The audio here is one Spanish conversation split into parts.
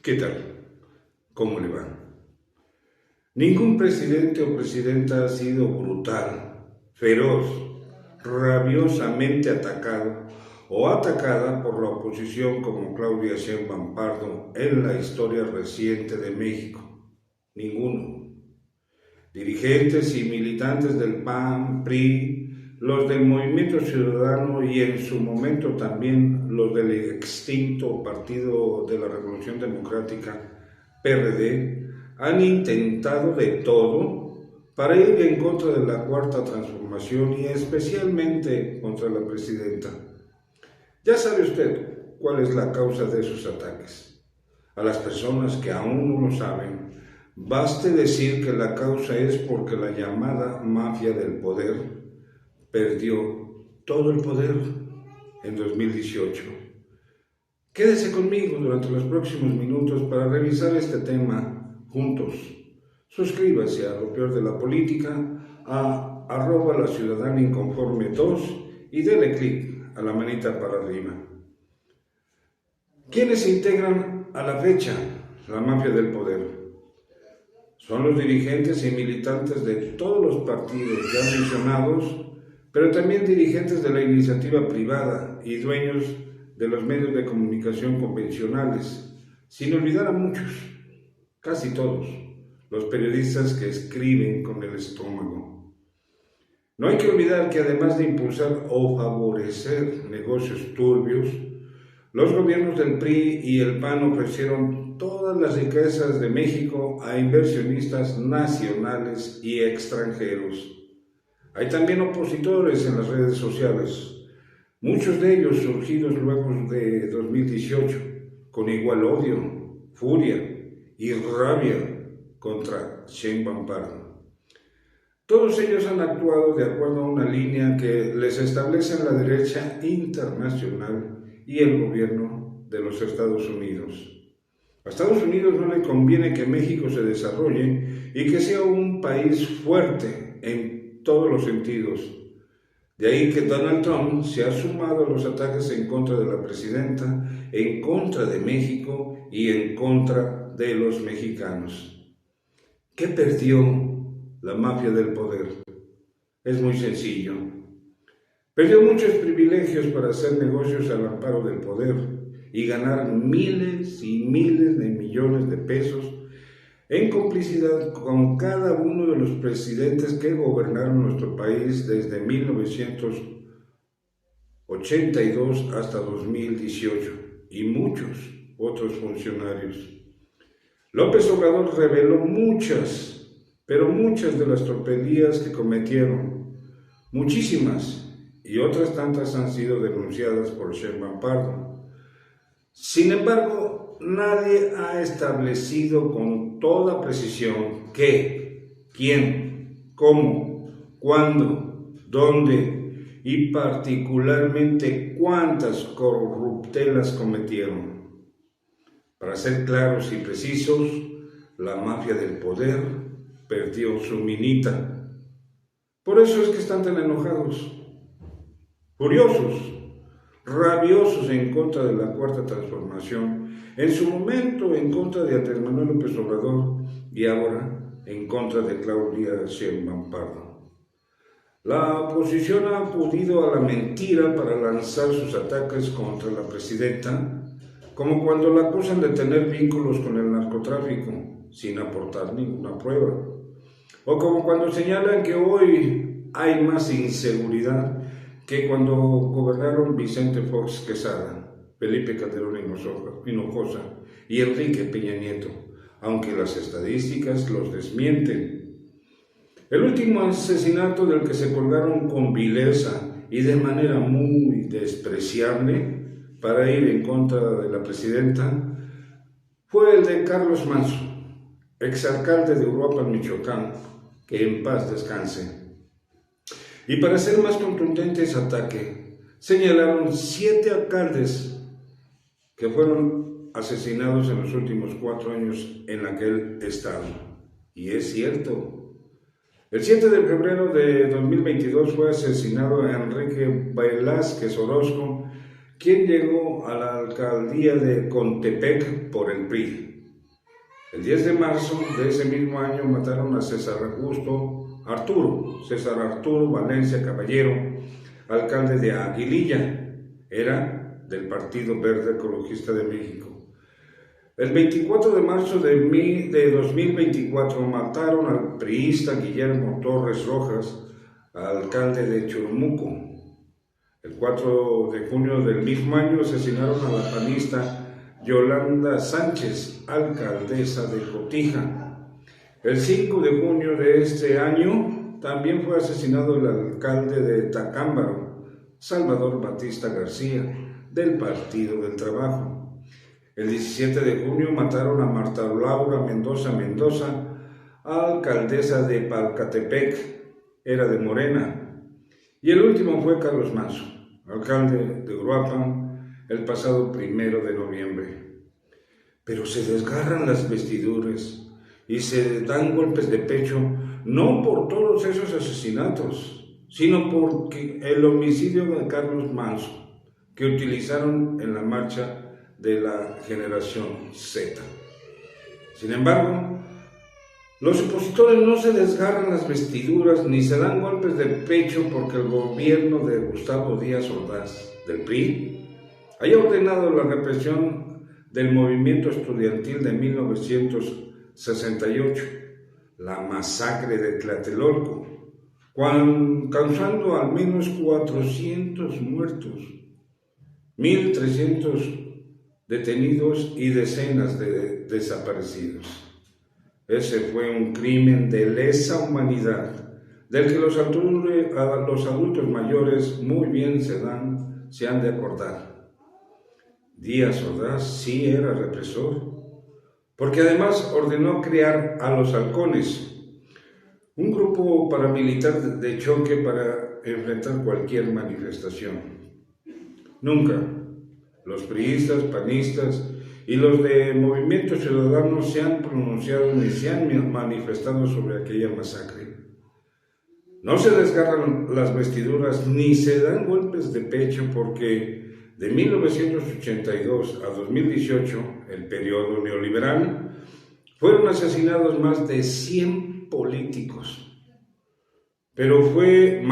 ¿Qué tal? ¿Cómo le va? Ningún presidente o presidenta ha sido brutal, feroz, rabiosamente atacado o atacada por la oposición como Claudia Sheinbaum Pardo en la historia reciente de México. Ninguno. Dirigentes y militantes del PAN, PRI, los del Movimiento Ciudadano y en su momento también los del extinto Partido de la Revolución Democrática, PRD, han intentado de todo para ir en contra de la Cuarta Transformación y especialmente contra la presidenta. Ya sabe usted cuál es la causa de esos ataques. A las personas que aún no lo saben, baste decir que la causa es porque la llamada mafia del poder perdió todo el poder en 2018. Quédese conmigo durante los próximos minutos para revisar este tema juntos. Suscríbase a Lo Peor de la Política, a @laciudadanainconforme2 y dele clic a la manita para arriba. ¿Quiénes integran a la fecha la mafia del poder? Son los dirigentes y militantes de todos los partidos ya mencionados, pero también dirigentes de la iniciativa privada y dueños de los medios de comunicación convencionales, sin olvidar a muchos, casi todos, los periodistas que escriben con el estómago. No hay que olvidar que además de impulsar o favorecer negocios turbios, los gobiernos del PRI y el PAN ofrecieron todas las riquezas de México a inversionistas nacionales y extranjeros. Hay también opositores en las redes sociales, muchos de ellos surgidos luego de 2018, con igual odio, furia y rabia contra Sheinbaum Pardo. Todos ellos han actuado de acuerdo a una línea que les establece la derecha internacional y el gobierno de los Estados Unidos. A Estados Unidos no le conviene que México se desarrolle y que sea un país fuerte en todos los sentidos. De ahí que Donald Trump se ha sumado a los ataques en contra de la presidenta, en contra de México y en contra de los mexicanos. ¿Qué perdió la mafia del poder? Es muy sencillo. Perdió muchos privilegios para hacer negocios al amparo del poder y ganar miles y miles de millones de pesos en complicidad con cada uno de los presidentes que gobernaron nuestro país desde 1982 hasta 2018 y muchos otros funcionarios. López Obrador reveló muchas, pero muchas de las tropelías que cometieron, muchísimas, y otras tantas han sido denunciadas por Sheinbaum Pardo. Sin embargo, nadie ha establecido con toda precisión qué, quién, cómo, cuándo, dónde y particularmente cuántas corruptelas cometieron. Para ser claros y precisos, la mafia del poder perdió su minita. Por eso es que están tan enojados, furiosos, rabiosos en contra de la Cuarta Transformación, en su momento en contra de Andrés Manuel López Obrador y ahora en contra de Claudia Sheinbaum Pardo. La oposición ha acudido a la mentira para lanzar sus ataques contra la presidenta, como cuando la acusan de tener vínculos con el narcotráfico, sin aportar ninguna prueba, o como cuando señalan que hoy hay más inseguridad que cuando gobernaron Vicente Fox Quesada, Felipe Calderón Hinojosa y Enrique Peña Nieto, aunque las estadísticas los desmienten. El último asesinato del que se colgaron con vileza y de manera muy despreciable para ir en contra de la presidenta fue el de Carlos Manso, exalcalde de Uruapan, Michoacán, que en paz descanse. Y para hacer más contundente ese ataque, señalaron 7 alcaldes que fueron asesinados en los últimos 4 años en aquel estado. Y es cierto. El 7 de febrero de 2022 fue asesinado Enrique Velázquez Orozco, quien llegó a la alcaldía de Contepec por el PRI. El 10 de marzo de ese mismo año mataron a César Arturo Valencia Caballero, alcalde de Aguililla, era del Partido Verde Ecologista de México. El 24 de marzo de 2024 mataron al priista Guillermo Torres Rojas, alcalde de Churumuco. El 4 de junio del mismo año asesinaron a la panista Yolanda Sánchez, alcaldesa de Cotija. El 5 de junio de este año también fue asesinado el alcalde de Tacámbaro, Salvador Batista García, del Partido del Trabajo. El 17 de junio mataron a Marta Laura Mendoza, alcaldesa de Palcatepec, era de Morena. Y el último fue Carlos Manso, alcalde de Uruapan, el pasado 1 de noviembre. Pero se desgarran las vestiduras y se dan golpes de pecho, no por todos esos asesinatos, sino por el homicidio de Carlos Manso, que utilizaron en la marcha de la generación Z. Sin embargo, los opositores no se desgarran las vestiduras ni se dan golpes de pecho porque el gobierno de Gustavo Díaz Ordaz, del PRI, haya ordenado la represión del movimiento estudiantil de 1968, la masacre de Tlatelolco, causando al menos 400 muertos, 1,300 detenidos y decenas de desaparecidos. Ese fue un crimen de lesa humanidad, del que los adultos mayores muy bien se han de acordar. Díaz Ordaz sí era represor, porque además ordenó crear a los halcones, un grupo paramilitar de choque para enfrentar cualquier manifestación. Nunca los priistas, panistas y los de Movimiento Ciudadano se han pronunciado ni se han manifestado sobre aquella masacre. No se desgarran las vestiduras ni se dan golpes de pecho porque de 1982 a 2018, el periodo neoliberal, fueron asesinados más de 100 políticos. Pero fue a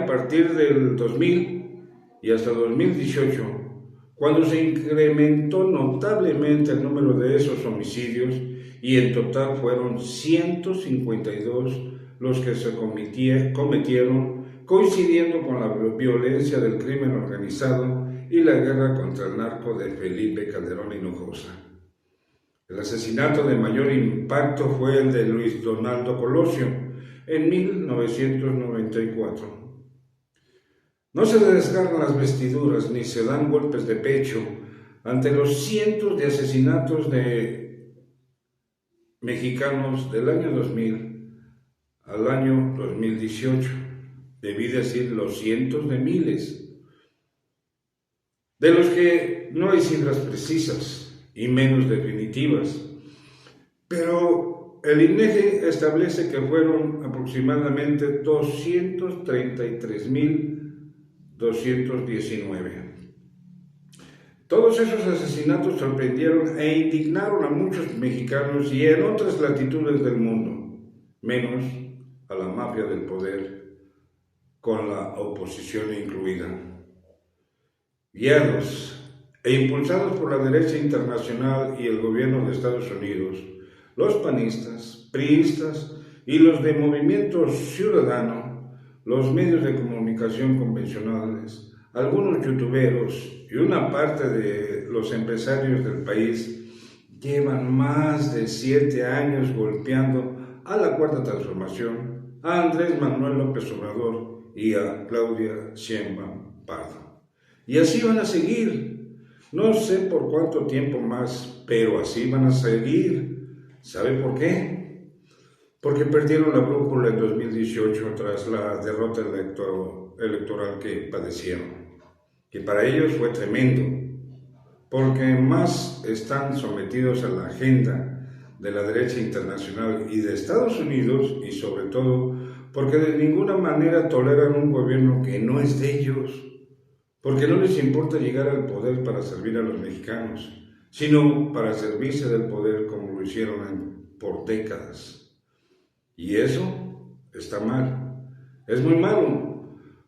partir del 2000 y hasta 2018, cuando se incrementó notablemente el número de esos homicidios y en total fueron 152 los que se cometieron, coincidiendo con la violencia del crimen organizado y la guerra contra el narco de Felipe Calderón Hinojosa. El asesinato de mayor impacto fue el de Luis Donaldo Colosio en 1994. No se desgarran las vestiduras ni se dan golpes de pecho ante los cientos de asesinatos de mexicanos del año 2000 al año 2018. Debí decir los cientos de miles, de los que no hay cifras precisas y menos definitivas. Pero el INEGI establece que fueron aproximadamente 233,219. Todos esos asesinatos sorprendieron e indignaron a muchos mexicanos y en otras latitudes del mundo, menos a la mafia del poder, con la oposición incluida. Guiados e impulsados por la derecha internacional y el gobierno de Estados Unidos, los panistas, priistas y los de Movimiento Ciudadano, los medios de comunicación convencionales, algunos youtuberos y una parte de los empresarios del país llevan más de 7 años golpeando a la Cuarta Transformación, a Andrés Manuel López Obrador y a Claudia Sheinbaum Pardo. Y así van a seguir, no sé por cuánto tiempo más, pero así van a seguir. ¿Sabe por qué? Porque perdieron la brújula en 2018 tras la derrota electoral que padecieron, que para ellos fue tremendo, porque más están sometidos a la agenda de la derecha internacional y de Estados Unidos, y sobre todo porque de ninguna manera toleran un gobierno que no es de ellos, porque no les importa llegar al poder para servir a los mexicanos, sino para servirse del poder como lo hicieron por décadas. Y eso está mal, es muy malo,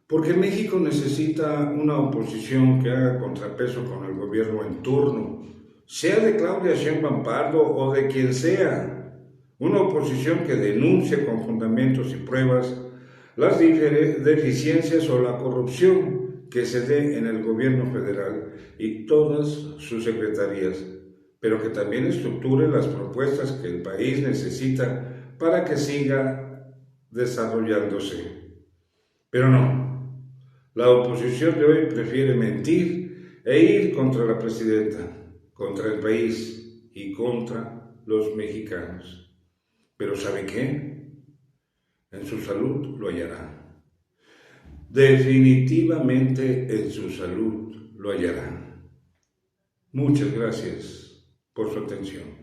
porque México necesita una oposición que haga contrapeso con el gobierno en turno, sea de Claudia Sheinbaum Pardo o de quien sea. Una oposición que denuncie con fundamentos y pruebas las deficiencias o la corrupción que se dé en el gobierno federal y todas sus secretarías, pero que también estructure las propuestas que el país necesita para que siga desarrollándose. Pero no, la oposición de hoy prefiere mentir e ir contra la presidenta, contra el país y contra los mexicanos. Pero ¿sabe qué? En su salud lo hallará. Definitivamente en su salud lo hallará. Muchas gracias por su atención.